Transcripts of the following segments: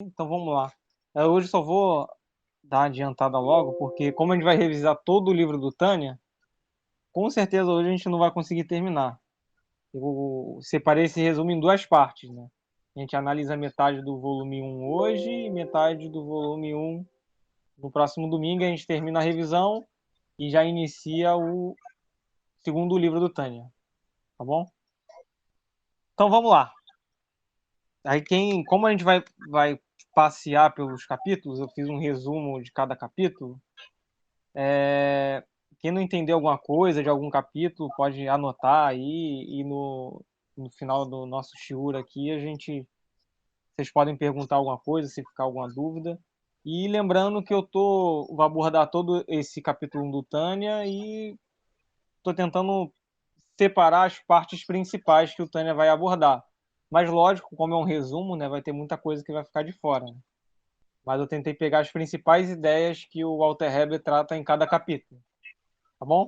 Então vamos lá. Hoje só vou dar uma adiantada logo, porque como a gente vai revisar todo o livro do Tânia, com certeza hoje a gente não vai conseguir terminar. Eu separei esse resumo em duas partes, né? A gente analisa metade do volume 1 hoje e metade do volume 1 no próximo domingo. A gente termina a revisão e já inicia o segundo livro do Tânia, tá bom? Então vamos lá. Aí como a gente vai passear pelos capítulos, eu fiz um resumo de cada capítulo. Quem não entendeu alguma coisa de algum capítulo pode anotar aí e no final do nosso shiur aqui vocês podem perguntar alguma coisa, se ficar alguma dúvida. E lembrando que vou abordar todo esse capítulo 1 do Tânia e estou tentando separar as partes principais que o Tânia vai abordar. Mas lógico, como é um resumo, né, vai ter muita coisa que vai ficar de fora, né? Mas eu tentei pegar as principais ideias que o Walter Heber trata em cada capítulo, tá bom?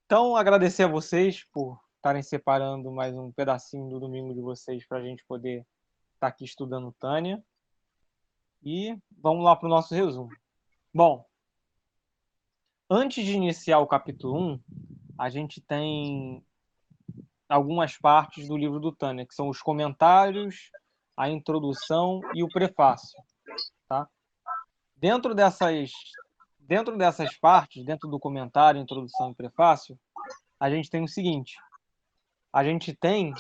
Então, agradecer a vocês por estarem separando mais um pedacinho do domingo de vocês para a gente poder estar aqui estudando Tânia. E vamos lá para o nosso resumo. Bom, antes de iniciar o capítulo 1, a gente tem algumas partes do livro do Tânia, que são os comentários, a introdução e o prefácio. Tá? Dentro dessas partes, dentro do comentário, introdução e prefácio, a gente tem o seguinte: a gente tem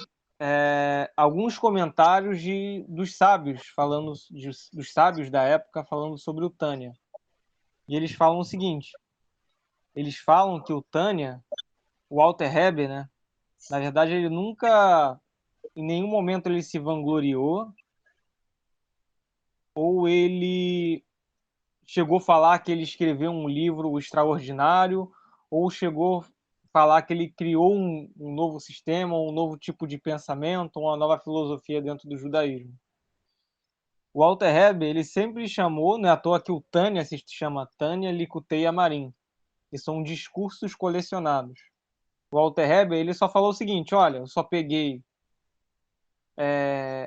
alguns comentários dos sábios dos sábios da época falando sobre o Tânia. E eles falam o seguinte: eles falam que o Tânia, o Walter Heber, né, na verdade ele nunca, em nenhum momento ele se vangloriou ou ele chegou a falar que ele escreveu um livro extraordinário ou chegou a falar que ele criou um novo sistema, um novo tipo de pensamento, uma nova filosofia dentro do judaísmo. O Walter Heber, ele sempre chamou, não é à toa que o Tânia se chama Tânia Likutei Amarim, que são discursos colecionados. O Walter Heber, ele só falou o seguinte: olha, eu só peguei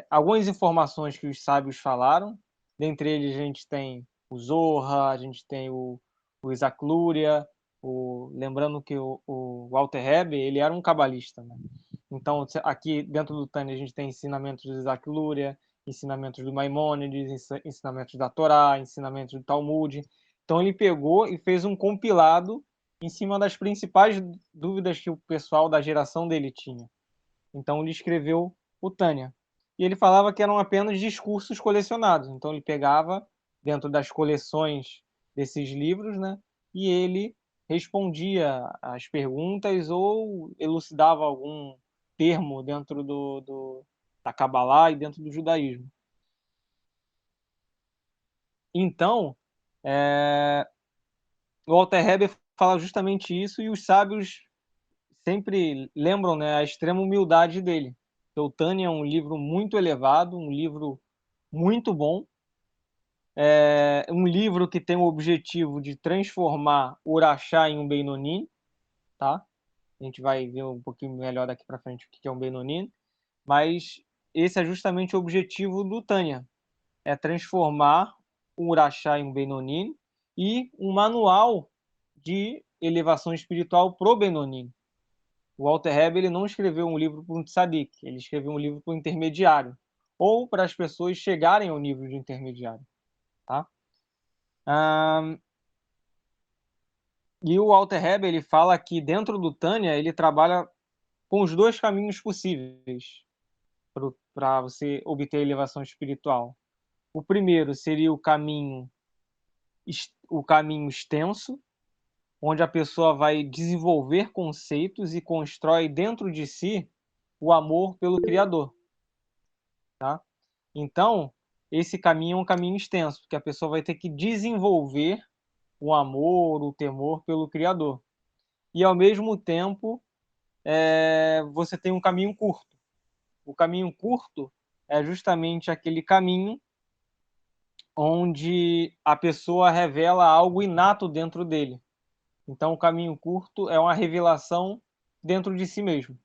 algumas informações que os sábios falaram, dentre eles a gente tem o Zohar, a gente tem o Isaac Luria, lembrando que o Walter Heber, ele era um cabalista, né? Então, aqui dentro do Tânia a gente tem ensinamentos do Isaac Luria, ensinamentos do Maimônides, ensinamentos da Torá, ensinamentos do Talmud. Então, ele pegou e fez um compilado em cima das principais dúvidas que o pessoal da geração dele tinha. Então, ele escreveu o Tânia. E ele falava que eram apenas discursos colecionados. Então, ele pegava dentro das coleções desses livros, né? E ele respondia às perguntas ou elucidava algum termo dentro da Kabbalah e dentro do judaísmo. Então, o Walter Heber fala justamente isso e os sábios sempre lembram, né, a extrema humildade dele. O Tânia é um livro muito elevado, um livro muito bom, um livro que tem o objetivo de transformar o Urachá em um Benoni, tá? A gente vai ver um pouquinho melhor daqui para frente o que é um Benoni, mas esse é justamente o objetivo do Tânia, é transformar o Urachá em um Benoni e um manual de elevação espiritual pro Benoni. O Walter Heber ele não escreveu um livro para um tzadik, ele escreveu um livro para um intermediário, ou para as pessoas chegarem ao nível de intermediário. Tá? E o Walter Heber ele fala que dentro do Tânia ele trabalha com os dois caminhos possíveis para você obter a elevação espiritual. O primeiro seria o caminho extenso, onde a pessoa vai desenvolver conceitos e constrói dentro de si o amor pelo Criador. Tá? Então, esse caminho é um caminho extenso, porque a pessoa vai ter que desenvolver o amor, o temor pelo Criador. E, ao mesmo tempo, você tem um caminho curto. O caminho curto é justamente aquele caminho onde a pessoa revela algo inato dentro dele. Então, o caminho curto é uma revelação dentro de si mesmo.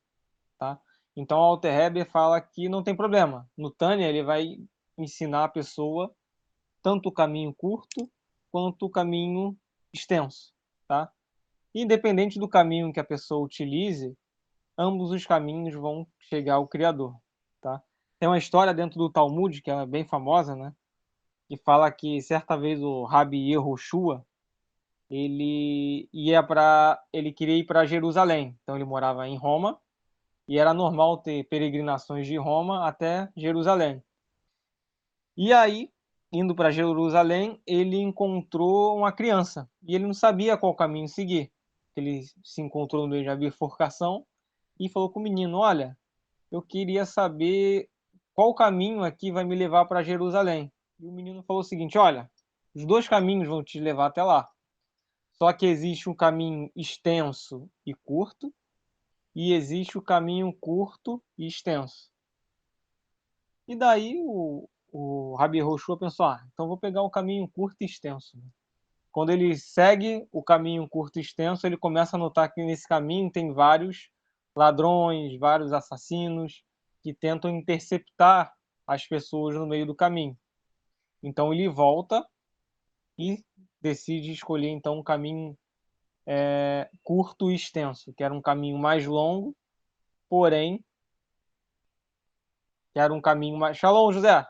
Tá? Então, Walter Heber fala que não tem problema. No Tânia, ele vai ensinar a pessoa tanto o caminho curto quanto o caminho extenso, tá? Independente do caminho que a pessoa utilize, ambos os caminhos vão chegar ao Criador, tá? Tem uma história dentro do Talmud, que é bem famosa, né? Que fala que certa vez o Rabi Yehoshua, ele queria ir para Jerusalém. Então ele morava em Roma e era normal ter peregrinações de Roma até Jerusalém. E aí, indo para Jerusalém, ele encontrou uma criança e ele não sabia qual caminho seguir. Ele se encontrou no meio da bifurcação e falou com o menino: Olha, eu queria saber qual caminho aqui vai me levar para Jerusalém. E o menino falou o seguinte: Olha, os dois caminhos vão te levar até lá. Só que existe um caminho extenso e curto, e existe o caminho curto e extenso. E daí o Rabi Yehoshua pensou: então vou pegar o caminho curto e extenso. Quando ele segue o caminho curto e extenso, ele começa a notar que nesse caminho tem vários ladrões, vários assassinos que tentam interceptar as pessoas no meio do caminho. Então ele volta e decide escolher então um caminho curto e extenso, que era um caminho mais longo, porém que era um caminho mais. Shalom, José!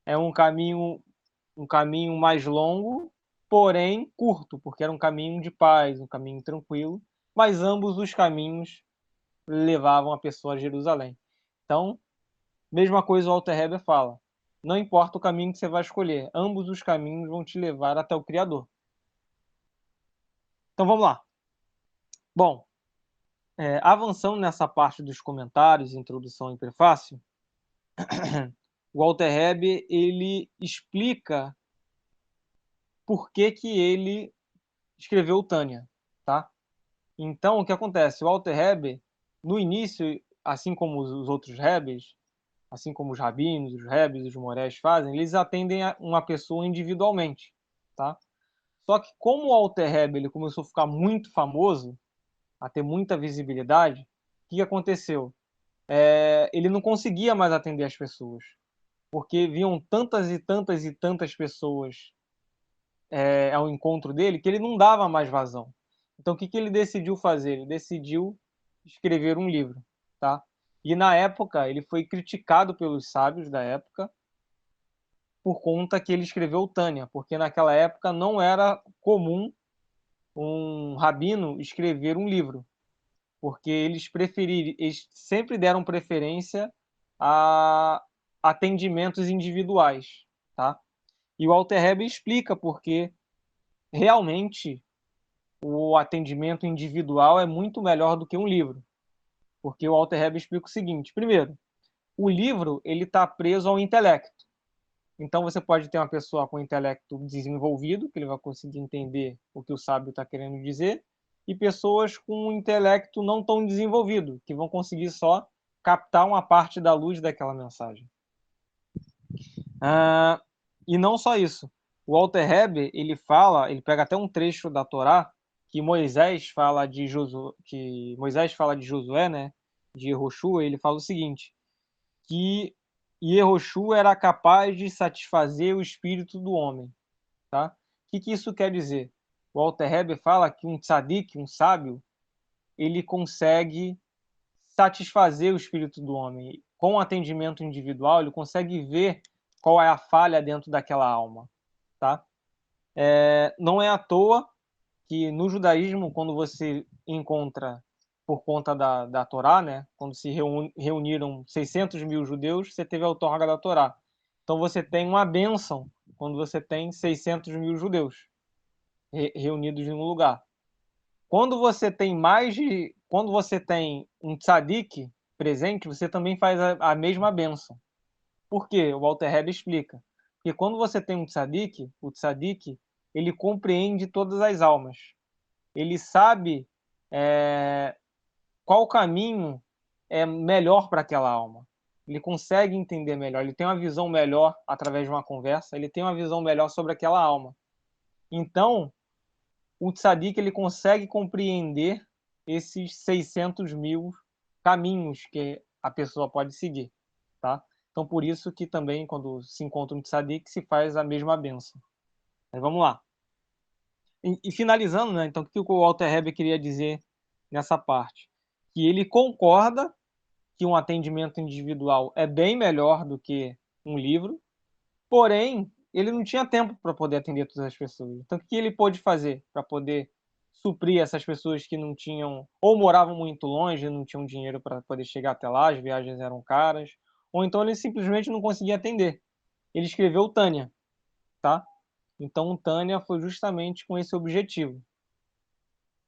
É um caminho mais longo, porém curto, porque era um caminho de paz, um caminho tranquilo, mas ambos os caminhos levavam a pessoa a Jerusalém. Então, mesma coisa o Alter Heber fala: não importa o caminho que você vai escolher, ambos os caminhos vão te levar até o Criador. Então vamos lá. Bom, avançando nessa parte dos comentários, introdução e prefácio, o Alter Heber ele explica por que ele escreveu o Tânia, tá? Então, o que acontece? O Alter Heber, no início, assim como os outros rebes, assim como os rabinos, os rebes, os morés fazem, eles atendem a uma pessoa individualmente, tá? Só que como o Alter Heber ele começou a ficar muito famoso, a ter muita visibilidade, o que aconteceu? Ele não conseguia mais atender as pessoas, porque viam tantas e tantas e tantas pessoas ao encontro dele que ele não dava mais vazão. Então, o que ele decidiu fazer? Ele decidiu escrever um livro, tá? E na época ele foi criticado pelos sábios da época por conta que ele escreveu o Tânia, porque naquela época não era comum um rabino escrever um livro, porque eles sempre deram preferência a atendimentos individuais, tá? E o Alter Heber explica porque realmente o atendimento individual é muito melhor do que um livro, porque o Alter Heber explica o seguinte: primeiro, o livro ele está preso ao intelecto. Então você pode ter uma pessoa com intelecto desenvolvido, que ele vai conseguir entender o que o sábio está querendo dizer, e pessoas com um intelecto não tão desenvolvido, que vão conseguir só captar uma parte da luz daquela mensagem. E não só isso. O Alter Heber, ele pega até um trecho da Torá que Moisés fala de Josué, né, de Yehoshua, ele fala o seguinte, que Yehoshua era capaz de satisfazer o espírito do homem, tá? O que isso quer dizer? O Alter Heber fala que um tzadik, um sábio, ele consegue satisfazer o espírito do homem. Com o atendimento individual, ele consegue ver qual é a falha dentro daquela alma, tá? Não é à toa que no judaísmo, quando você encontra, por conta da Torá, né, quando se reuniram 600 mil judeus, você teve a outorga da Torá. Então você tem uma bênção quando você tem 600 mil judeus reunidos em um lugar. Quando você tem um tzadik presente, você também faz a mesma bênção. Por quê? O Walter Heber explica. Porque quando você tem um tzadik, o tzadik, ele compreende todas as almas. Ele sabe qual caminho é melhor para aquela alma. Ele consegue entender melhor, ele tem uma visão melhor através de uma conversa, ele tem uma visão melhor sobre aquela alma. Então, o tzadik ele consegue compreender esses 600 mil caminhos que a pessoa pode seguir, tá? Então, por isso que também, quando se encontra um tzadik, se faz a mesma bênção. Mas vamos lá. E finalizando, né, então, o que o Walter Heber queria dizer nessa parte? Que ele concorda que um atendimento individual é bem melhor do que um livro, porém, ele não tinha tempo para poder atender todas as pessoas. Então, o que ele pôde fazer para poder suprir essas pessoas que não tinham, ou moravam muito longe, não tinham dinheiro para poder chegar até lá, as viagens eram caras, ou então ele simplesmente não conseguia atender. Ele escreveu Tânia, tá? Então, o Tânia foi justamente com esse objetivo,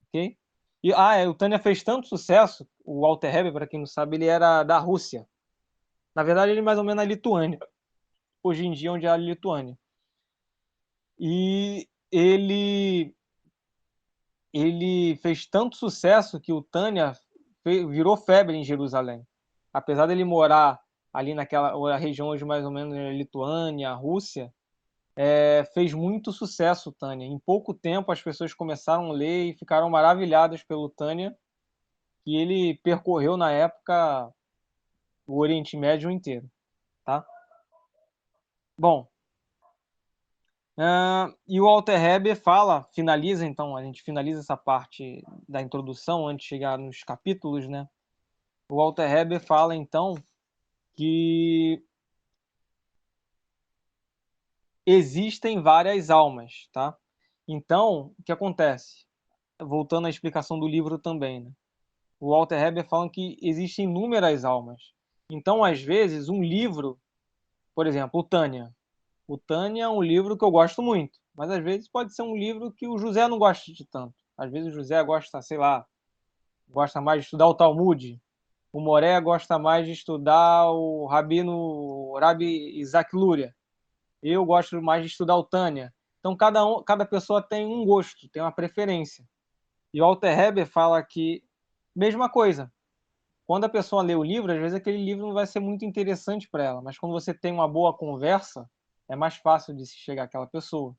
ok? E, o Tânia fez tanto sucesso, o Walter Heber, para quem não sabe, ele era da Rússia. Na verdade, ele é mais ou menos na Lituânia. Hoje em dia, onde é a Lituânia. E ele fez tanto sucesso que o Tânia virou febre em Jerusalém. Apesar dele morar ali naquela região hoje mais ou menos Lituânia, Rússia, fez muito sucesso o Tânia. Em pouco tempo as pessoas começaram a ler e ficaram maravilhadas pelo Tânia, que ele percorreu na época o Oriente Médio inteiro, tá? Bom, e o Walter Heber finaliza então, a gente finaliza essa parte da introdução antes de chegar nos capítulos, né? O Walter Heber fala então que existem várias almas, tá? Então, o que acontece? Voltando à explicação do livro também, né? O Walter Heber fala que existem inúmeras almas. Então, às vezes, um livro, por exemplo, o Tânia. O Tânia é um livro que eu gosto muito, mas às vezes pode ser um livro que o José não gosta de tanto. Às vezes o José gosta, sei lá, gosta mais de estudar o Talmud. O Moré gosta mais de estudar o Rabi Isaac Luria. Eu gosto mais de estudar o Tânia. Então cada pessoa tem um gosto, tem uma preferência. E o Walter Heber fala que mesma coisa. Quando a pessoa lê o livro, às vezes aquele livro não vai ser muito interessante para ela, mas quando você tem uma boa conversa, é mais fácil de se chegar àquela pessoa.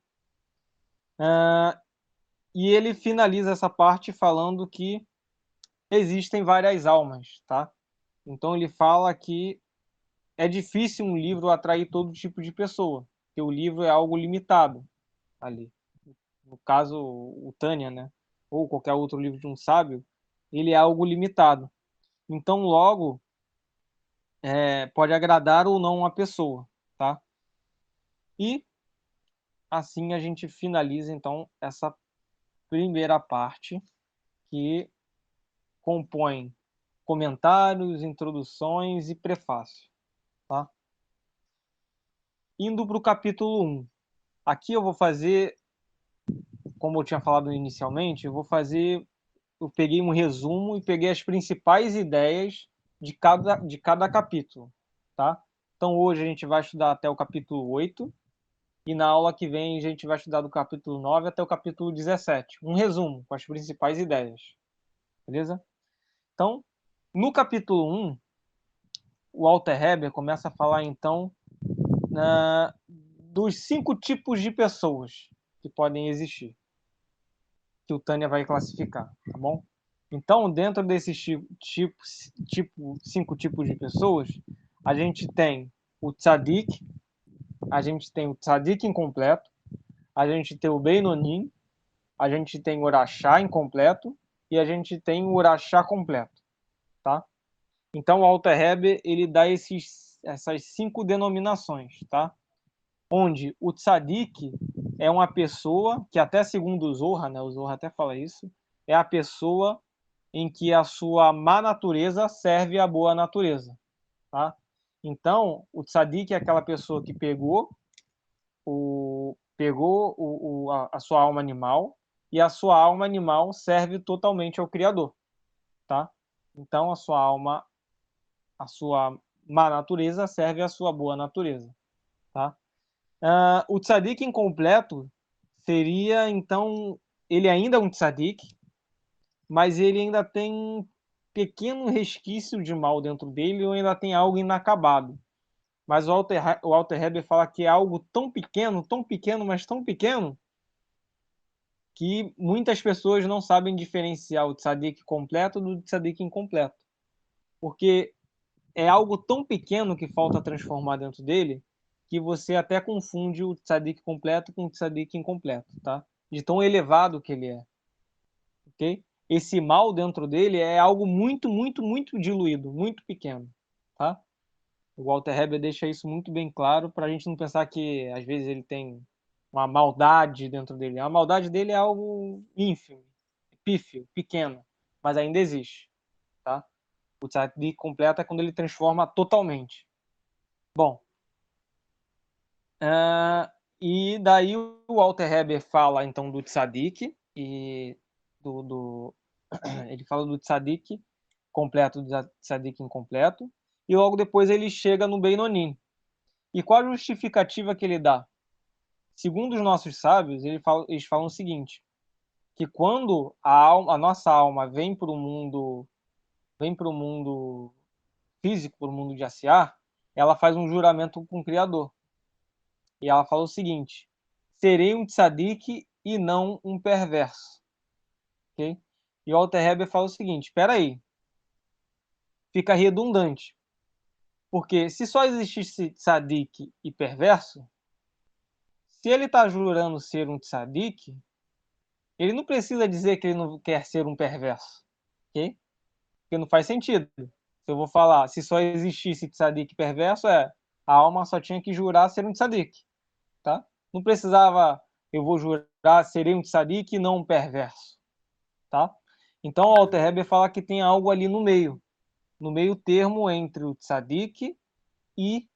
E ele finaliza essa parte falando que existem várias almas, tá? Então ele fala que é difícil um livro atrair todo tipo de pessoa, porque o livro é algo limitado ali. No caso, o Tânia, né? Ou qualquer outro livro de um sábio, ele é algo limitado. Então, logo, pode agradar ou não uma pessoa, tá? E assim a gente finaliza, então, essa primeira parte que compõe comentários, introduções e prefácio, tá? Indo para o capítulo 1. Aqui eu vou fazer, como eu tinha falado inicialmente, eu peguei um resumo e peguei as principais ideias de cada capítulo, tá? Então hoje a gente vai estudar até o capítulo 8 e na aula que vem a gente vai estudar do capítulo 9 até o capítulo 17. Um resumo com as principais ideias, beleza? Então, no capítulo 1, o Walter Heber começa a falar então dos 5 tipos de pessoas que podem existir, que o Tânia vai classificar, tá bom? Então, dentro desses 5 tipos de pessoas, a gente tem o tzadik, a gente tem o tzadik incompleto, a gente tem o beinonim, a gente tem o urachá incompleto e a gente tem o urachá completo, tá? Então, o Alter Heber, ele dá essas 5 denominações, tá? Onde o tzadik é uma pessoa que, até segundo o Zohar, né, o Zohar até fala isso, é a pessoa em que a sua má natureza serve à boa natureza, tá? Então, o tzadik é aquela pessoa que a sua alma animal e a sua alma animal serve totalmente ao Criador, tá? Então, a sua má natureza serve à sua boa natureza, tá? O tzadik incompleto seria, então, ele ainda é um tzadik, mas ele ainda tem um pequeno resquício de mal dentro dele ou ainda tem algo inacabado. Mas o Walter Heber fala que é algo tão pequeno, mas tão pequeno, que muitas pessoas não sabem diferenciar o tzadik completo do tzadik incompleto. Porque é algo tão pequeno que falta transformar dentro dele, que você até confunde o tzadik completo com o tzadik incompleto, tá? De tão elevado que ele é, ok? Esse mal dentro dele é algo muito, muito, muito diluído, muito pequeno, tá? O Walter Heber deixa isso muito bem claro para a gente não pensar que às vezes ele tem uma maldade dentro dele. A maldade dele é algo ínfimo, pífio, pequeno, mas ainda existe, tá? O tzadik completo é quando ele transforma totalmente. Bom, e daí o Walter Heber fala então do tzadik e do ele fala do tzadik completo, do tzadik incompleto, e logo depois ele chega no Beinonim. E qual a justificativa que ele dá? Segundo os nossos sábios, eles falam o seguinte, que quando a nossa alma vem para o mundo físico, para o mundo de Asiá, ela faz um juramento com o Criador. E ela fala o seguinte, serei um tzadik e não um perverso. Okay? E o Walter Heber fala o seguinte, espera aí, fica redundante. Porque se só existisse tzadik e perverso, se ele está jurando ser um tzadik, ele não precisa dizer que ele não quer ser um perverso, ok? Porque não faz sentido. Se eu vou falar, se só existisse tzadik perverso, a alma só tinha que jurar ser um tzadik, tá? Não precisava, eu vou jurar serei um tzadik e não um perverso, tá? Então, o Walter Heber fala que tem algo ali no meio termo entre o tzadik e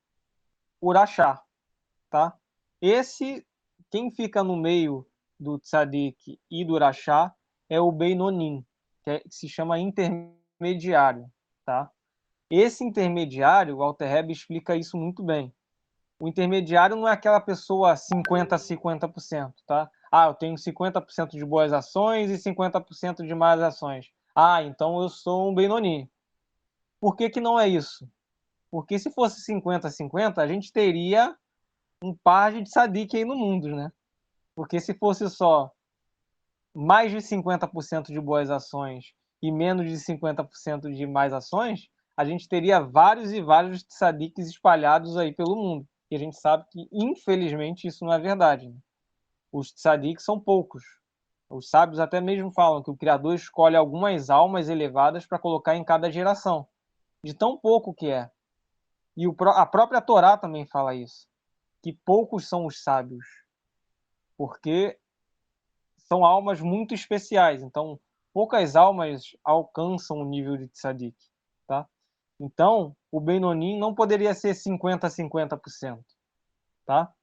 o urachá, tá? Quem fica no meio do tzadik e do urachá é o beinonim, que se chama intermediário, tá? Esse intermediário, o Walter Heber explica isso muito bem. O intermediário não é aquela pessoa 50 a 50%, tá? Ah, eu tenho 50% de boas ações e 50% de más ações. Ah, então eu sou um Benoni. Por que que não é isso? Porque se fosse 50 a 50, a gente teria um par de tzadik aí no mundo, né? Porque se fosse só mais de 50% de boas ações e menos de 50% de más ações, a gente teria vários e vários tzadiks espalhados aí pelo mundo. E a gente sabe que, infelizmente, isso não é verdade. Né? Os tzadiks são poucos. Os sábios até mesmo falam que o Criador escolhe algumas almas elevadas para colocar em cada geração, de tão pouco que é. E a própria Torá também fala isso, que poucos são os sábios, porque são almas muito especiais, então poucas almas alcançam o nível de tzadik, tá? Então, o Beinonim não poderia ser 50 a 50%, tá?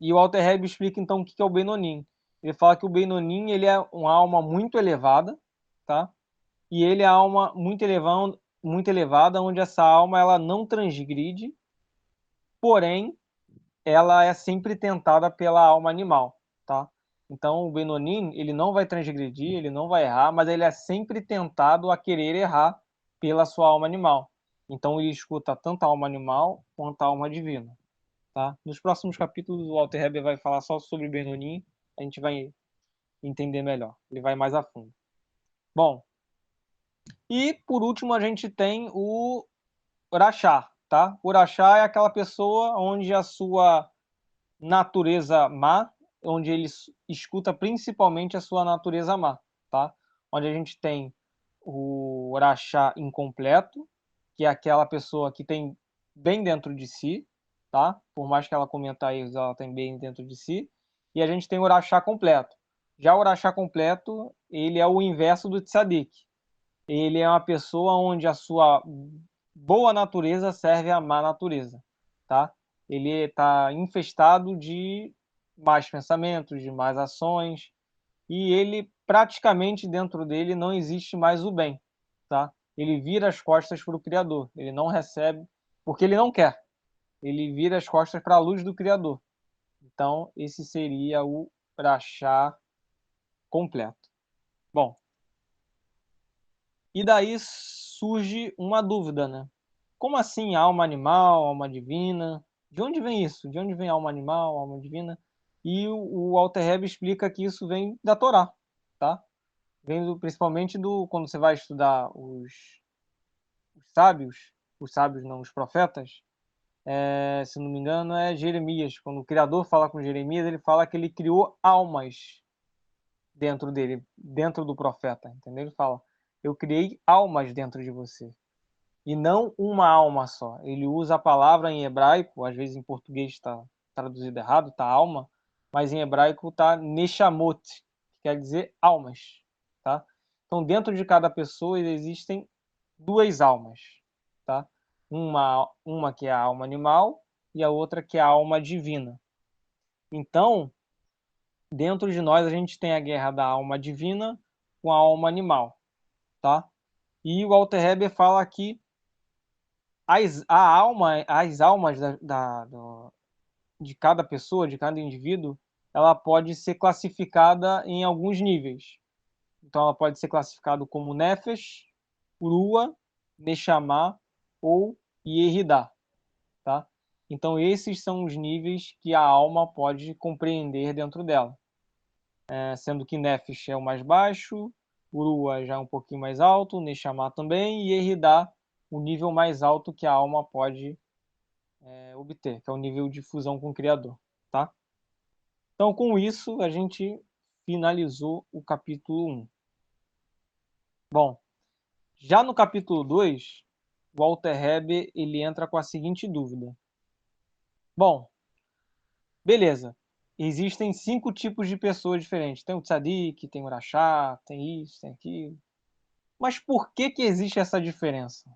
E o Alter Rebbe explica então o que é o Beinonim. Ele fala que o Beinonim ele é uma alma muito elevada, tá? E ele é uma alma muito elevada, onde essa alma ela não transgride, porém ela é sempre tentada pela alma animal, tá? Então o Benonim, ele não vai transgredir, ele não vai errar, mas ele é sempre tentado a querer errar pela sua alma animal. Então ele escuta tanto a alma animal quanto a alma divina, tá? Nos próximos capítulos o Walter Heber vai falar só sobre Benonim, a gente vai entender melhor, ele vai mais a fundo. Bom, e por último a gente tem o Urachá, tá? O Urachá é aquela pessoa onde a sua natureza má, onde ele escuta principalmente a sua natureza má, tá? Onde a gente tem o orachá incompleto, que é aquela pessoa que tem bem dentro de si, tá? Por mais que ela cometa erros, ela tem bem dentro de si. E a gente tem o orachá completo. Já o orachá completo, ele é o inverso do tzadik. Ele é uma pessoa onde a sua boa natureza serve à má natureza, tá? Ele está infestado de más pensamentos, de más ações, e ele praticamente dentro dele não existe mais o bem, tá? Ele vira as costas para o Criador, ele não recebe, porque ele não quer, ele vira as costas para a luz do Criador. Então, esse seria o Rachá completo. Bom, e daí surge uma dúvida, né? Como assim alma animal, alma divina? De onde vem isso? De onde vem alma animal, alma divina? E o Alter Rebbe explica que isso vem da Torá, tá? Vem principalmente quando você vai estudar sábios, não, os profetas, se não me engano, é Jeremias. Quando o Criador fala com Jeremias, ele fala que ele criou almas dentro dele, dentro do profeta, entendeu? Ele fala, eu criei almas dentro de você, e não uma alma só. Ele usa a palavra em hebraico, às vezes em português está traduzido errado, está alma, mas em hebraico está neshamot, que quer dizer almas, tá? Então, dentro de cada pessoa existem duas almas, tá? Uma que é a alma animal e a outra que é a alma divina. Então, dentro de nós a gente tem a guerra da alma divina com a alma animal, tá? E o Walter Heber fala que as almas de cada pessoa, de cada indivíduo, ela pode ser classificada em alguns níveis. Então ela pode ser classificada como Nefesh, Urua, Neshama ou Yeridá, tá? Então esses são os níveis que a alma pode compreender dentro dela. Sendo que Nefesh é o mais baixo, Urua já é um pouquinho mais alto, Neshama também, e Yeridá, o nível mais alto que a alma pode obter, que é o nível de fusão com o Criador, tá? Então, com isso, a gente finalizou o capítulo 1. Bom, já no capítulo 2, Walter Heber ele entra com a seguinte dúvida. Bom, beleza. Existem 5 tipos de pessoas diferentes. Tem o tzadik, tem o rachá, tem isso, tem aquilo. Mas por que existe essa diferença?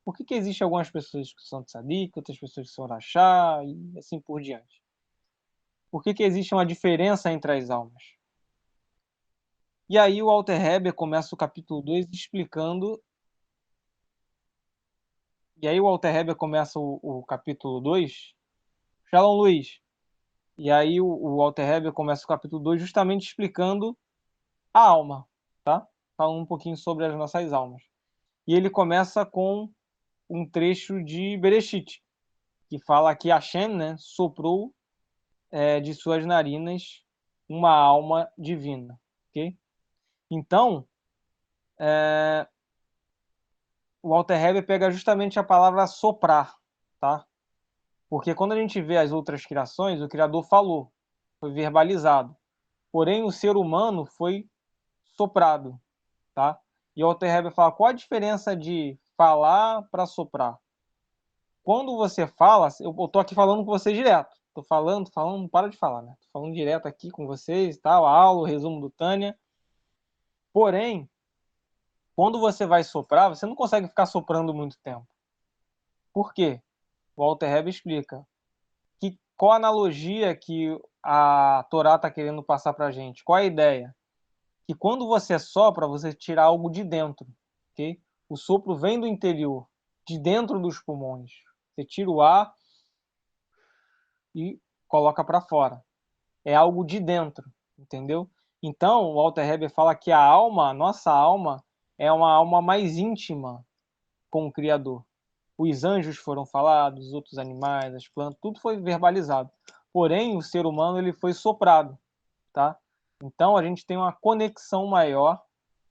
Por que existem algumas pessoas que são tzadik, outras pessoas que são rachá e assim por diante? Por que existe uma diferença entre as almas? E aí o Walter Heber começa o capítulo 2 explicando. E aí o Walter Heber começa o capítulo 2. Shalom, Luiz. E aí o Walter Heber começa o capítulo 2 justamente explicando a alma, tá? Falando um pouquinho sobre as nossas almas. E ele começa com um trecho de Bereshit, que fala que Hashem, né, soprou de suas narinas uma alma divina, ok? Então, o Walter Heber pega justamente a palavra soprar, tá? Porque quando a gente vê as outras criações, o Criador falou, foi verbalizado. Porém, o ser humano foi soprado, tá? E o Walter Heber fala, qual a diferença de falar para soprar? Quando você fala, eu tô aqui falando com vocês direto. Tô falando, não para de falar, né? Tô falando direto aqui com vocês, tal, a aula, o resumo do Tânia. Porém, quando você vai soprar, você não consegue ficar soprando muito tempo. Por quê? O Walter Heber explica que qual a analogia que a Torá está querendo passar para a gente? Qual a ideia? Que quando você sopra, você tira algo de dentro, ok? O sopro vem do interior, de dentro dos pulmões. Você tira o ar e coloca para fora. É algo de dentro, entendeu? Então, o Walter Heber fala que a alma, a nossa alma, é uma alma mais íntima com o Criador. Os anjos foram falados, os outros animais, as plantas, tudo foi verbalizado. Porém, o ser humano ele foi soprado, tá? Então a gente tem uma conexão maior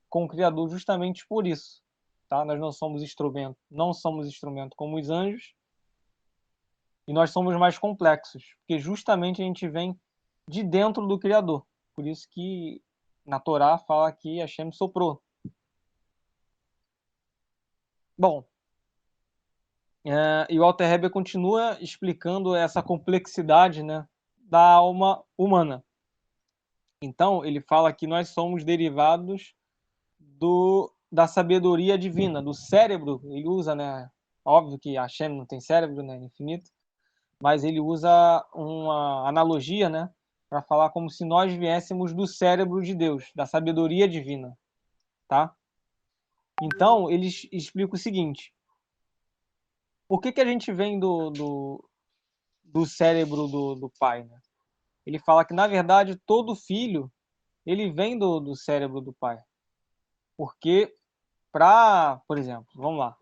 com o Criador justamente por isso, tá? Nós não somos instrumento como os anjos e nós somos mais complexos, porque justamente a gente vem de dentro do Criador. Por isso que na Torá fala que Hashem soprou. Bom, e o Walter Heber continua explicando essa complexidade, né, da alma humana. Então, ele fala que nós somos derivados da sabedoria divina, do cérebro. Ele usa, né, óbvio que Hashem não tem cérebro, né, infinito, mas ele usa uma analogia, né, para falar como se nós viéssemos do cérebro de Deus, da sabedoria divina, tá? Então, ele explica o seguinte: por que a gente vem do cérebro do pai, né? Ele fala que, na verdade, todo filho ele vem do cérebro do pai. Porque, por exemplo, vamos lá,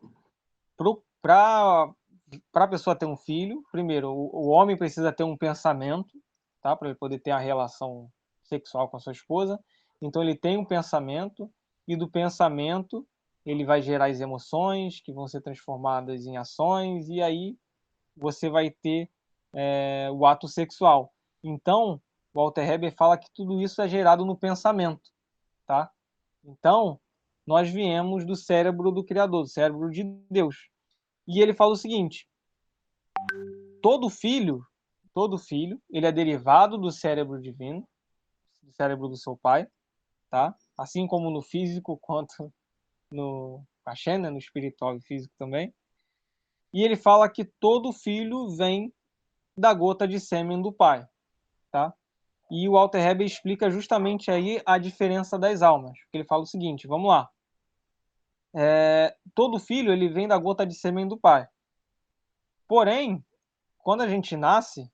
para a pessoa ter um filho, primeiro, o homem precisa ter um pensamento, tá? Para ele poder ter a relação sexual com a sua esposa. Então, ele tem um pensamento, e do pensamento ele vai gerar as emoções, que vão ser transformadas em ações, e aí você vai ter o ato sexual. Então, Walter Heber fala que tudo isso é gerado no pensamento, tá? Então, nós viemos do cérebro do Criador, do cérebro de Deus. E ele fala o seguinte: todo filho, ele é derivado do cérebro divino, do cérebro do seu pai, tá? Assim como no físico quanto no axé, né? No espiritual e físico também. E ele fala que todo filho vem da gota de sêmen do pai, tá? E o Walter Heber explica justamente aí a diferença das almas. Ele fala o seguinte, vamos lá. Todo filho ele vem da gota de sêmen do pai. Porém, quando a gente nasce,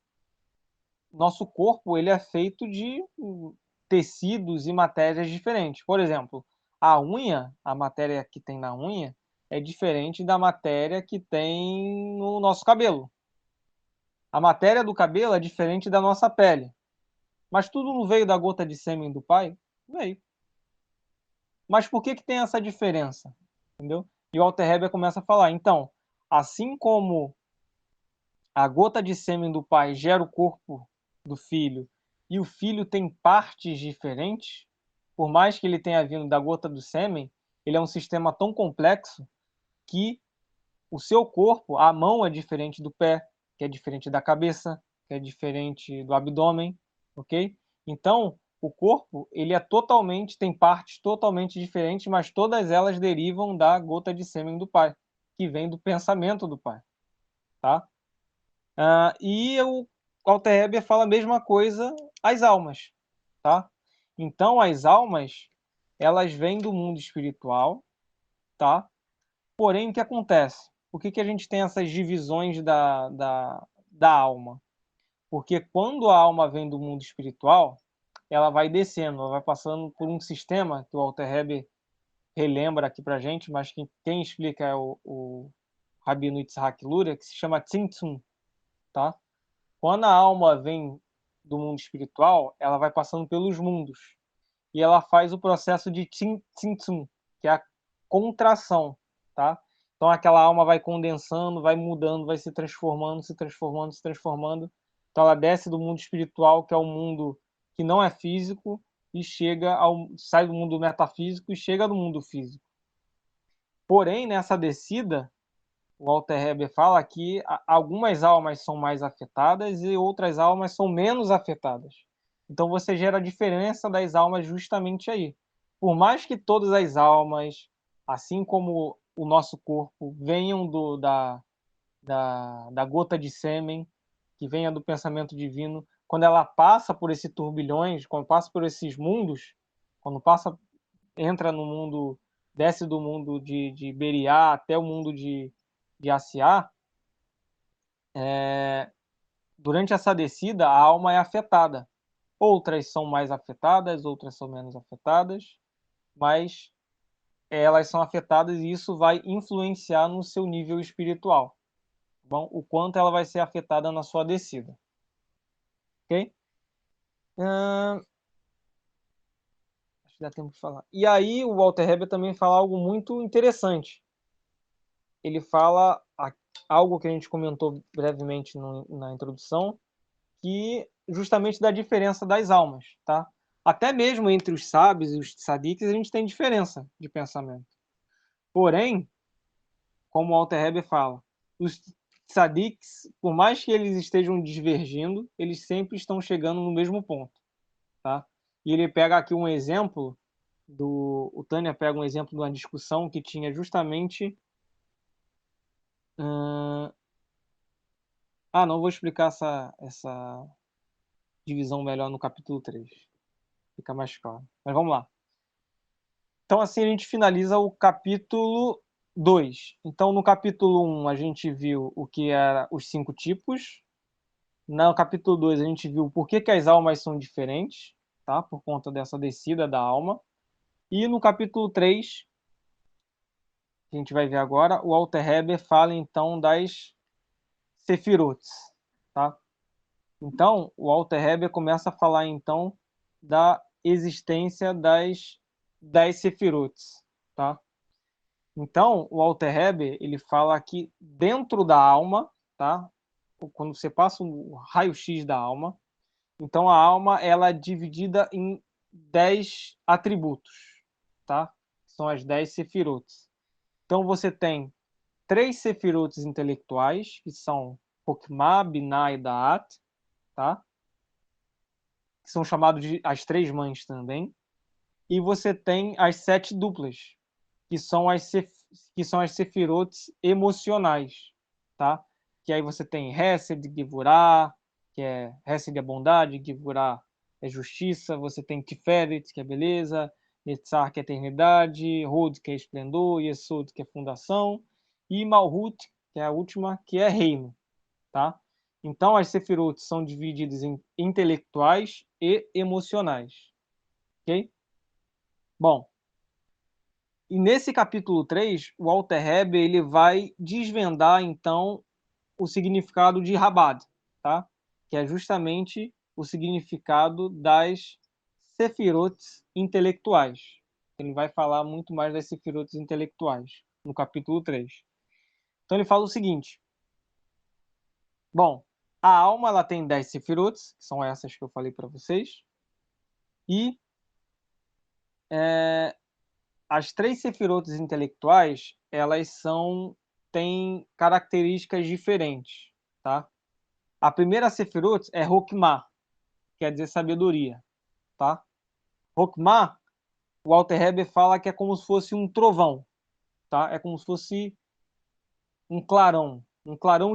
nosso corpo ele é feito de tecidos e matérias diferentes. Por exemplo, a unha, a matéria que tem na unha, é diferente da matéria que tem no nosso cabelo. A matéria do cabelo é diferente da nossa pele. Mas tudo não veio da gota de sêmen do pai? Veio. Mas por que tem essa diferença? Entendeu? E o Walter Heber começa a falar, então, assim como a gota de sêmen do pai gera o corpo do filho e o filho tem partes diferentes, por mais que ele tenha vindo da gota do sêmen, ele é um sistema tão complexo que o seu corpo, a mão é diferente do pé, que é diferente da cabeça, que é diferente do abdômen, ok? Então, o corpo, ele é totalmente, tem partes totalmente diferentes, mas todas elas derivam da gota de sêmen do pai, que vem do pensamento do pai, tá? E o Walter Heber fala a mesma coisa as almas, tá? Então, as almas, elas vêm do mundo espiritual, tá? Porém, o que acontece? Por que a gente tem essas divisões da alma? Porque quando a alma vem do mundo espiritual, ela vai descendo, ela vai passando por um sistema que o Walter Heber relembra aqui pra gente, mas quem explica é o Rabino Yitzhak Luria, que se chama Tzimtzum, tá? Quando a alma vem do mundo espiritual, ela vai passando pelos mundos e ela faz o processo de Tzimtzum, que é a contração, tá? Então aquela alma vai condensando, vai mudando, vai se transformando, se transformando, se transformando. Então ela desce do mundo espiritual, que é o mundo que não é físico, e sai do mundo metafísico e chega no mundo físico. Porém, nessa descida, o Walter Heber fala que algumas almas são mais afetadas e outras almas são menos afetadas. Então você gera a diferença das almas justamente aí. Por mais que todas as almas, assim como o nosso corpo, venham da gota de sêmen, que venha do pensamento divino, quando ela passa por esses turbilhões, quando passa por esses mundos, quando entra no mundo, desce do mundo de Beriá até o mundo de Asiá, durante essa descida a alma é afetada. Outras são mais afetadas, outras são menos afetadas, mas elas são afetadas e isso vai influenciar no seu nível espiritual. Bom, o quanto ela vai ser afetada na sua descida. Ok? Acho que dá tempo de falar. E aí o Walter Heber também fala algo muito interessante. Ele fala algo que a gente comentou brevemente na introdução, que justamente da diferença das almas, tá? Até mesmo entre os sábios e os tzadiks a gente tem diferença de pensamento. Porém, como o Walter Heber fala, os tzadiks, por mais que eles estejam divergindo, eles sempre estão chegando no mesmo ponto, tá? E ele pega aqui um exemplo o Tânia pega um exemplo de uma discussão que tinha justamente não vou explicar essa divisão melhor no capítulo 3. Fica mais claro. Mas vamos lá. Então, assim, a gente finaliza o capítulo 2. Então, no capítulo 1, a gente viu o que eram os 5 tipos. No capítulo 2, a gente viu por que as almas são diferentes, tá? Por conta dessa descida da alma. E no capítulo 3, que a gente vai ver agora, o Walter Heber fala, então, das Sefirotes, tá? Então, o Walter Heber começa a falar, então, da existência das Sefirotes, tá? Então, o Alter Heber, ele fala que dentro da alma, tá? Quando você passa o raio-x da alma, então a alma ela é dividida em 10 atributos, tá? São as 10 sefirotes. Então você tem 3 sefirotes intelectuais, que são Hokmah, Binah e Da'at, tá? Que são chamados de as 3 mães também. E você tem as 7 duplas, que são as sefirotes emocionais, tá? Que aí você tem Hesed, Gevurah, que é Hesed é bondade, Gevurah é justiça, você tem Tiferet, que é beleza, Netzar, que é eternidade, Hod, que é esplendor, Yesod, que é fundação, e Malhut, que é a última, que é reino, tá? Então as sefirotes são divididas em intelectuais e emocionais, ok? Bom, e nesse capítulo 3, o Alter Heber ele vai desvendar, então, o significado de Rabad, tá? Que é justamente o significado das sefirotes intelectuais. Ele vai falar muito mais das sefirotes intelectuais no capítulo 3. Então ele fala o seguinte: bom, a alma ela tem 10 sefirotes, que são essas que eu falei para vocês, e as 3 sefirotes intelectuais, elas têm características diferentes, tá? A primeira sefirot é Hokmah, quer dizer sabedoria, tá? Hokmah, o Alter Heber fala que é como se fosse um trovão, tá? É como se fosse um clarão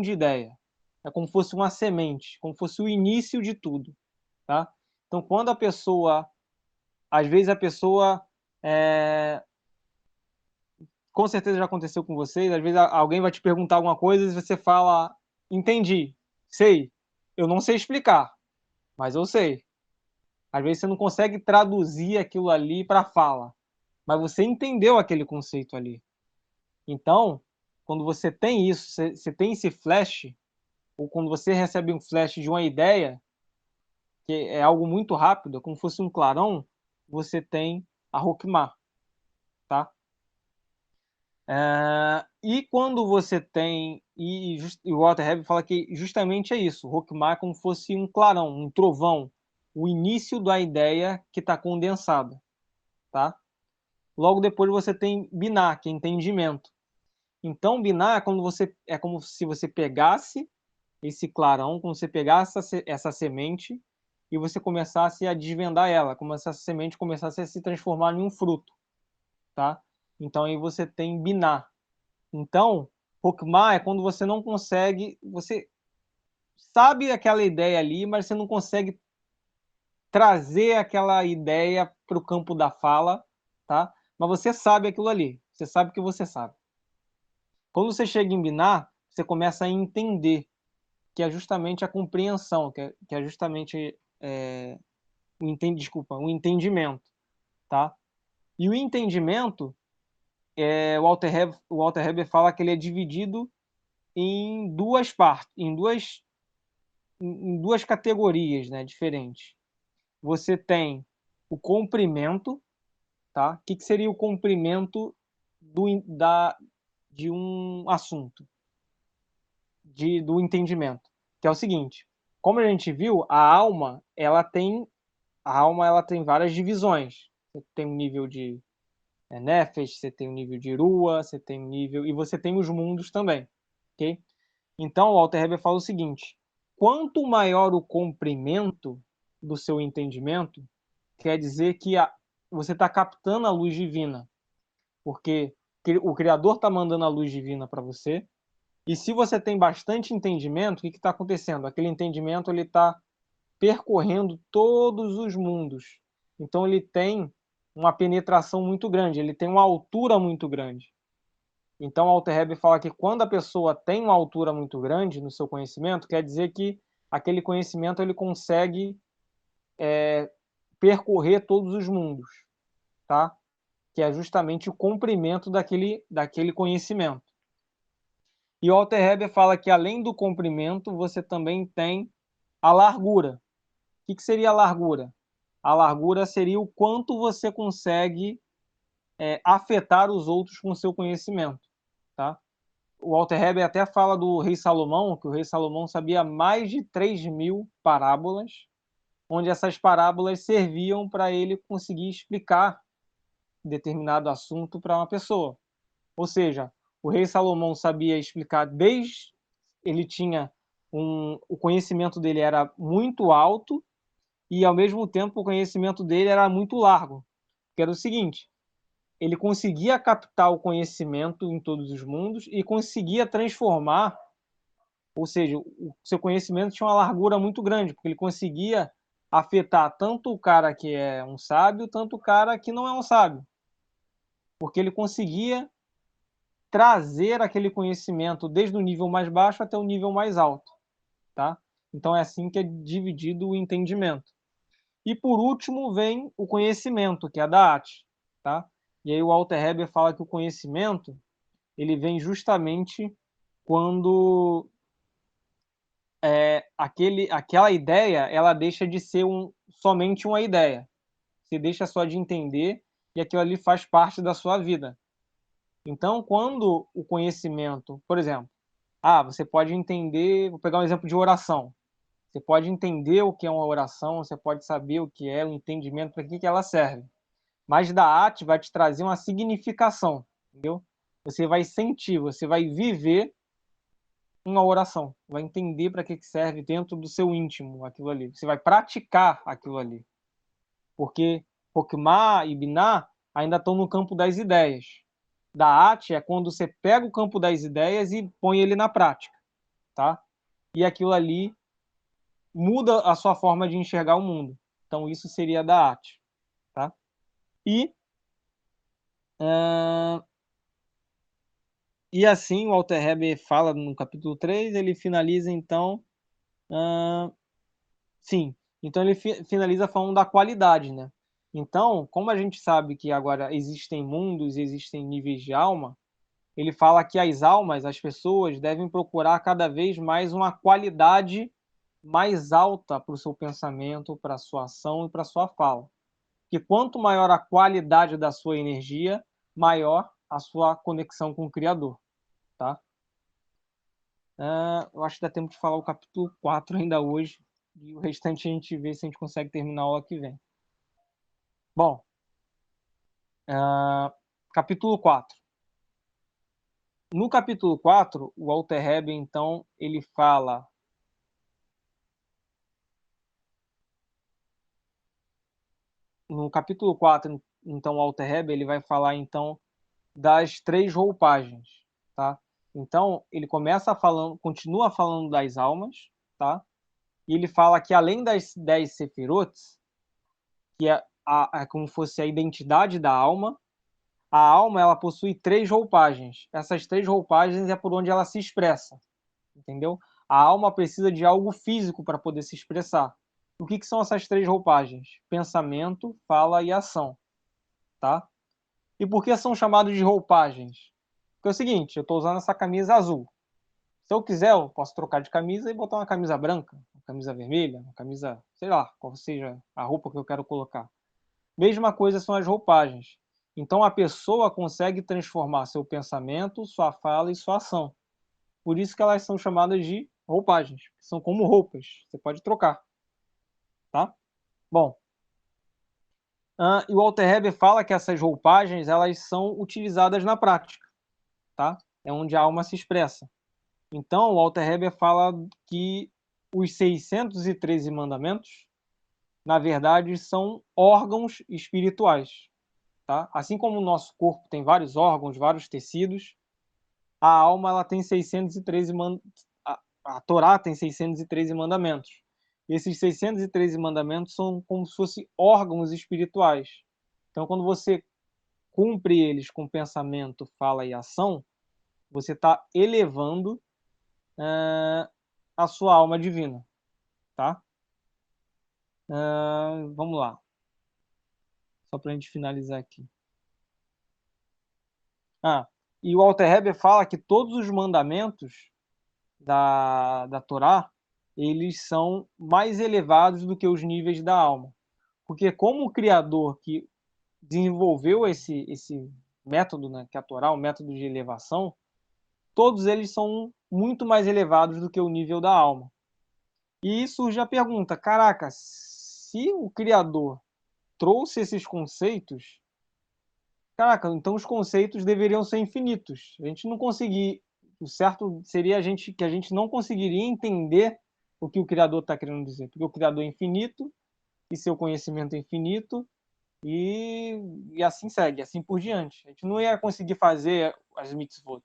de ideia. É como se fosse uma semente, como se fosse o início de tudo, tá? Então, quando a pessoa, às vezes a pessoa com certeza já aconteceu com vocês, às vezes alguém vai te perguntar alguma coisa e você fala, entendi, sei, eu não sei explicar, mas eu sei. Às vezes você não consegue traduzir aquilo ali para fala, mas você entendeu aquele conceito ali. Então, quando você tem isso, você tem esse flash, ou quando você recebe um flash de uma ideia, que é algo muito rápido, como se fosse um clarão, você tem a Hokmah, tá? E quando você tem. E o Walter Hebbie fala que justamente é isso: o Hokmah é como se fosse um clarão, um trovão, o início da ideia que está condensada. Tá? Logo depois você tem Binah, que é entendimento. Então, Binah é como se você pegasse esse clarão, como se você pegasse essa semente e você começasse a desvendar ela, como se essa semente começasse a se transformar em um fruto. Tá? Então, aí você tem Binah. Então, Hokmah é quando você não consegue, você sabe aquela ideia ali, mas você não consegue trazer aquela ideia para o campo da fala, tá? Mas você sabe aquilo ali, você sabe que você sabe. Quando você chega em Binah, você começa a entender, que é justamente a compreensão, que é justamente o entendimento, tá? E o entendimento, o Walter Heber fala que ele é dividido em duas partes, em duas categorias, né, diferentes. Você tem o comprimento, tá? O que seria o comprimento de um assunto, do entendimento? Que é o seguinte: como a gente viu, a alma ela tem várias divisões. Você tem um nível de Nefesh, você tem um nível de Rua, você tem um nível e você tem os mundos também, ok? Então, o Walter Heber fala o seguinte: quanto maior o comprimento do seu entendimento, quer dizer que você está captando a luz divina, porque o Criador está mandando a luz divina para você. E se você tem bastante entendimento, o que está acontecendo? Aquele entendimento ele está percorrendo todos os mundos. Então, ele tem uma penetração muito grande, ele tem uma altura muito grande. Então, Alter Heber fala que quando a pessoa tem uma altura muito grande no seu conhecimento, quer dizer que aquele conhecimento ele consegue percorrer todos os mundos, tá? Que é justamente o comprimento daquele conhecimento. E o Alter Heber fala que além do comprimento, você também tem a largura. O que seria a largura? A largura seria o quanto você consegue afetar os outros com seu conhecimento, tá? O Walter Heber até fala do rei Salomão, que o rei Salomão sabia mais de 3.000 parábolas, onde essas parábolas serviam para ele conseguir explicar determinado assunto para uma pessoa. Ou seja, o rei Salomão sabia explicar ele tinha o conhecimento dele era muito alto e ao mesmo tempo o conhecimento dele era muito largo. Que era o seguinte, ele conseguia captar o conhecimento em todos os mundos e conseguia transformar, ou seja, o seu conhecimento tinha uma largura muito grande, porque ele conseguia afetar tanto o cara que é um sábio, tanto o cara que não é um sábio. Porque ele conseguia trazer aquele conhecimento desde o nível mais baixo até o nível mais alto, tá? Então é assim que é dividido o entendimento. E por último vem o conhecimento, que é da arte, tá? E aí o Walter Heber fala que o conhecimento ele vem justamente quando aquela ideia ela deixa de ser somente uma ideia. Você deixa só de entender e aquilo ali faz parte da sua vida. Então, quando o conhecimento, por exemplo, você pode entender, vou pegar um exemplo de oração. Você pode entender o que é uma oração, você pode saber o que é, o entendimento, para que ela serve. Mas da arte vai te trazer uma significação, entendeu? Você vai sentir, você vai viver uma oração, vai entender para que serve dentro do seu íntimo aquilo ali. Você vai praticar aquilo ali. Porque Hokmah e Binah ainda estão no campo das ideias. Da arte é quando você pega o campo das ideias e põe ele na prática, tá? E aquilo ali muda a sua forma de enxergar o mundo. Então isso seria da arte, tá? E e assim o Walter Heber fala no capítulo 3, ele finaliza então sim, então ele finaliza falando da qualidade, né? Então, como a gente sabe que agora existem mundos, existem níveis de alma, ele fala que as almas, as pessoas, devem procurar cada vez mais uma qualidade mais alta para o seu pensamento, para a sua ação e para a sua fala. Que quanto maior a qualidade da sua energia, maior a sua conexão com o Criador, tá? Eu acho que dá tempo de falar o capítulo 4 ainda hoje, e o restante a gente vê se a gente consegue terminar a aula que vem. Bom, capítulo 4. No capítulo 4, o Walter Heber, então, ele fala no capítulo 4, então, o Walter Heber, ele vai falar, então, das 3 roupagens, tá? Então, ele continua falando das almas, tá? E ele fala que além das 10 sefirotes, que é como fosse a identidade da alma, a alma ela possui 3 roupagens. Essas 3 roupagens é por onde ela se expressa, entendeu? A alma precisa de algo físico para poder se expressar. O que são essas 3 roupagens? Pensamento, fala e ação, tá? E por que são chamados de roupagens? Porque é o seguinte, eu estou usando essa camisa azul. Se eu quiser, eu posso trocar de camisa e botar uma camisa branca, uma camisa vermelha, uma camisa, sei lá, qual seja a roupa que eu quero colocar. Mesma coisa são as roupagens. Então a pessoa consegue transformar seu pensamento, sua fala e sua ação. Por isso que elas são chamadas de roupagens. São como roupas. Você pode trocar, tá? Bom, e o Walter Heber fala que essas roupagens elas são utilizadas na prática, tá? É onde a alma se expressa. Então, o Walter Heber fala que os 613 mandamentos, na verdade, são órgãos espirituais, tá? Assim como o nosso corpo tem vários órgãos, vários tecidos, a alma ela tem 613 a Torá tem 613 mandamentos. Esses 613 mandamentos são como se fossem órgãos espirituais. Então, quando você cumpre eles com pensamento, fala e ação, você está elevando a sua alma divina, tá? Vamos lá. Só para a gente finalizar aqui. E o Walter Heber fala que todos os mandamentos da Torá, eles são mais elevados do que os níveis da alma. Porque como o Criador, que desenvolveu esse método, né, que é a Torá, o método de elevação, todos eles são muito mais elevados do que o nível da alma. E surge a pergunta, caraca, se o Criador trouxe esses conceitos, caraca, então os conceitos deveriam ser infinitos. A gente não conseguir, o certo seria que a gente não conseguiria entender o que o Criador está querendo dizer, porque o Criador é infinito e seu conhecimento é infinito e assim segue, assim por diante. A gente não ia conseguir fazer as mitzvot.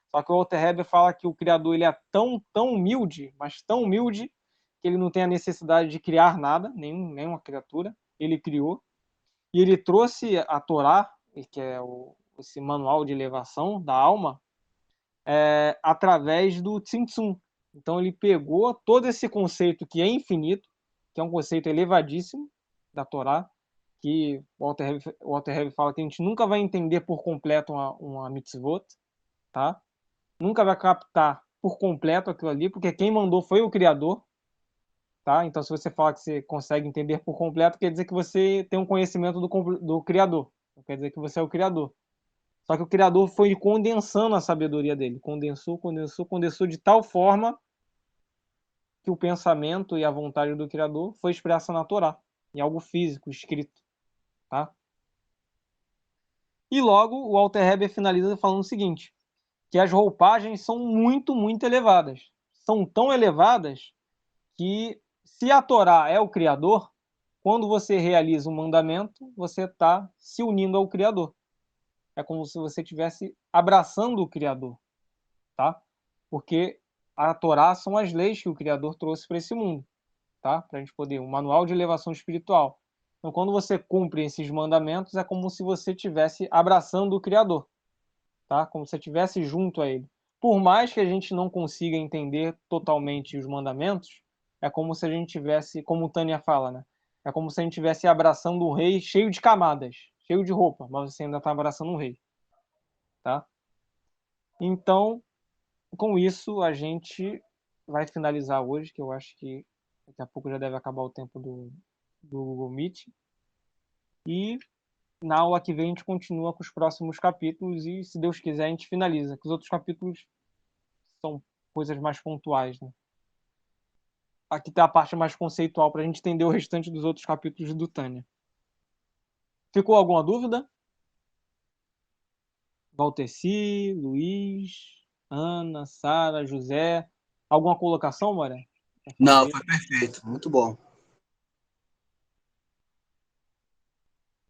Só que o Alter Rebbe fala que o Criador ele é tão humilde, mas tão humilde, que ele não tem a necessidade de criar nada, nenhuma criatura. Ele criou. E ele trouxe a Torá, que é esse manual de elevação da alma, através do Tzimtzum. Então ele pegou todo esse conceito que é infinito, que é um conceito elevadíssimo da Torá, que o Alter Rebbe fala que a gente nunca vai entender por completo uma mitzvot, tá? Nunca vai captar por completo aquilo ali, porque quem mandou foi o Criador, tá? Então, se você fala que você consegue entender por completo, quer dizer que você tem um conhecimento do Criador, não quer dizer que você é o Criador. Só que o Criador foi condensando a sabedoria dele, condensou de tal forma que o pensamento e a vontade do Criador foi expressa na Torá, em algo físico, escrito, tá? E logo o Alter Rebbe finaliza falando o seguinte, que as roupagens são muito elevadas. São tão elevadas que, se a Torá é o Criador, quando você realiza um mandamento, você está se unindo ao Criador. É como se você estivesse abraçando o Criador, tá? Porque a Torá são as leis que o Criador trouxe para esse mundo, tá? Para a gente poder, um manual de elevação espiritual. Então, quando você cumpre esses mandamentos, é como se você estivesse abraçando o Criador, tá? Como se você estivesse junto a Ele. Por mais que a gente não consiga entender totalmente os mandamentos, é como se a gente tivesse, como o Tânia fala, né? É como se a gente estivesse abraçando um rei cheio de camadas, cheio de roupa, mas você ainda está abraçando um rei, tá? Então, com isso, a gente vai finalizar hoje, que eu acho que daqui a pouco já deve acabar o tempo do Google Meet. E na aula que vem a gente continua com os próximos capítulos e, se Deus quiser, a gente finaliza. Que os outros capítulos são coisas mais pontuais, né? Aqui está a parte mais conceitual para a gente entender o restante dos outros capítulos do Tânia. Ficou alguma dúvida? Valteci, Luiz, Ana, Sara, José. Alguma colocação, Moré? Não, foi perfeito. Muito bom.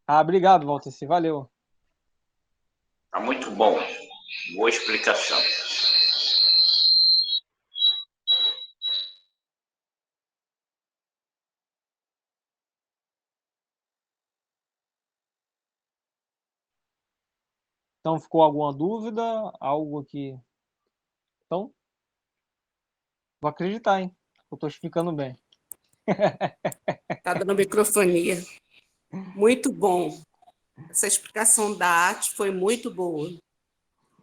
Obrigado, Valteci. Valeu. Tá muito bom. Boa explicação. Então, ficou alguma dúvida? Algo aqui? Então, vou acreditar, hein? Eu estou explicando bem. Tá dando microfonia. Muito bom. Essa explicação da arte foi muito boa.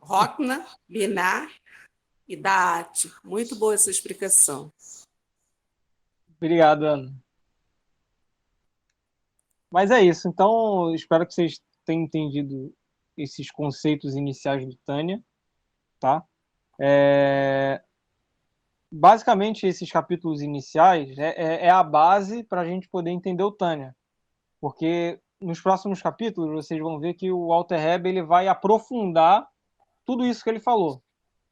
Rokna, Binar e da arte. Muito boa essa explicação. Obrigado, Ana. Mas é isso. Então, espero que vocês tenham entendido esses conceitos iniciais do Tânia, tá? Basicamente, esses capítulos iniciais é a base para a gente poder entender o Tânia. Porque nos próximos capítulos vocês vão ver que o Alter Rebbe ele vai aprofundar tudo isso que ele falou.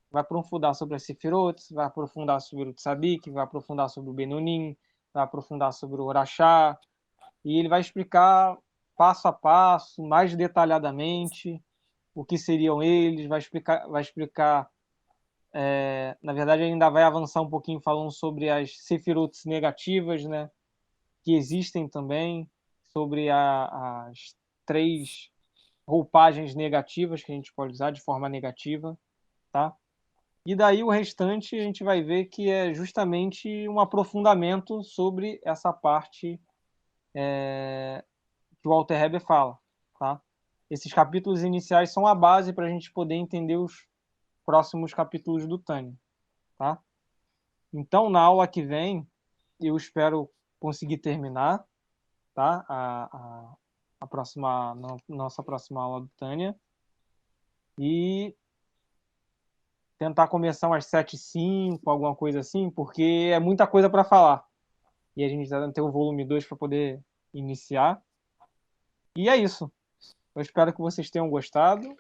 Vai aprofundar sobre a Sefirot, vai aprofundar sobre o Tzadik, vai aprofundar sobre o Benonim, vai aprofundar sobre o Orachá, e ele vai explicar passo a passo, mais detalhadamente, o que seriam eles, vai explicar na verdade ainda vai avançar um pouquinho falando sobre as Sefirot negativas, né, que existem também, sobre as 3 roupagens negativas que a gente pode usar de forma negativa, tá? E daí o restante a gente vai ver que é justamente um aprofundamento sobre essa parte que o Walter Heber fala, tá? Esses capítulos iniciais são a base para a gente poder entender os próximos capítulos do Tânia, tá? Então, na aula que vem, eu espero conseguir terminar, tá? nossa próxima aula do Tânia. E tentar começar umas 7h05, alguma coisa assim, porque é muita coisa para falar. E a gente vai ter o volume 2 para poder iniciar. E é isso. Eu espero que vocês tenham gostado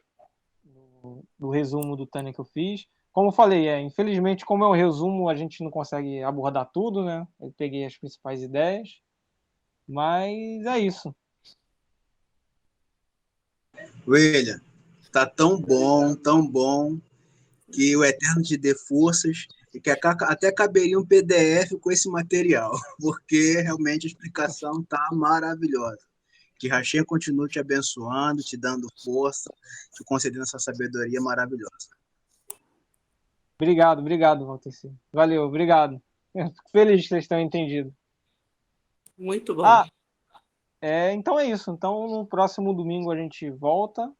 do resumo do Tânia que eu fiz. Como eu falei, infelizmente, como é um resumo, a gente não consegue abordar tudo, né? Eu peguei as principais ideias. Mas é isso. William, tá tão bom, que o Eterno te dê forças e que até caberia um PDF com esse material, porque realmente a explicação tá maravilhosa. Que Hashem continue te abençoando, te dando força, te concedendo essa sabedoria maravilhosa. Obrigado, Valteci. Valeu, obrigado. Fico feliz que vocês tenham entendido. Muito bom. Então é isso. Então, no próximo domingo a gente volta,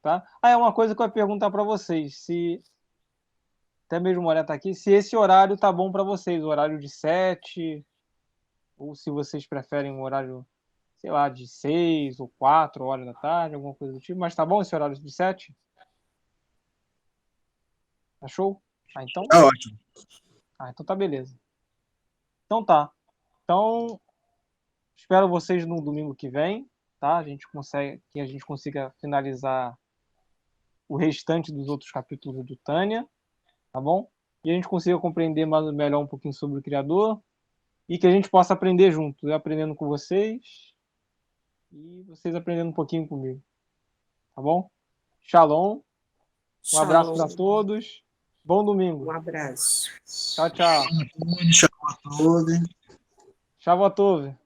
tá? É uma coisa que eu ia perguntar para vocês, se até mesmo o Moré tá aqui, se esse horário tá bom para vocês, o horário de 7, ou se vocês preferem um horário, sei lá, de 6 ou 4 horas da tarde, alguma coisa do tipo. Mas tá bom esse horário de 7? Tá show? Então? Tá ótimo. Então tá beleza. Então tá. Então, espero vocês no domingo que vem, tá? Que a gente consiga finalizar o restante dos outros capítulos do Tânia, tá bom? E a gente consiga compreender melhor um pouquinho sobre o Criador e que a gente possa aprender junto, eu aprendendo com vocês e vocês aprendendo um pouquinho comigo, tá bom? Shalom, um abraço para todos, bom domingo. Um abraço. Tchau, tchau. Shavuot Tov. Shavuot Tov.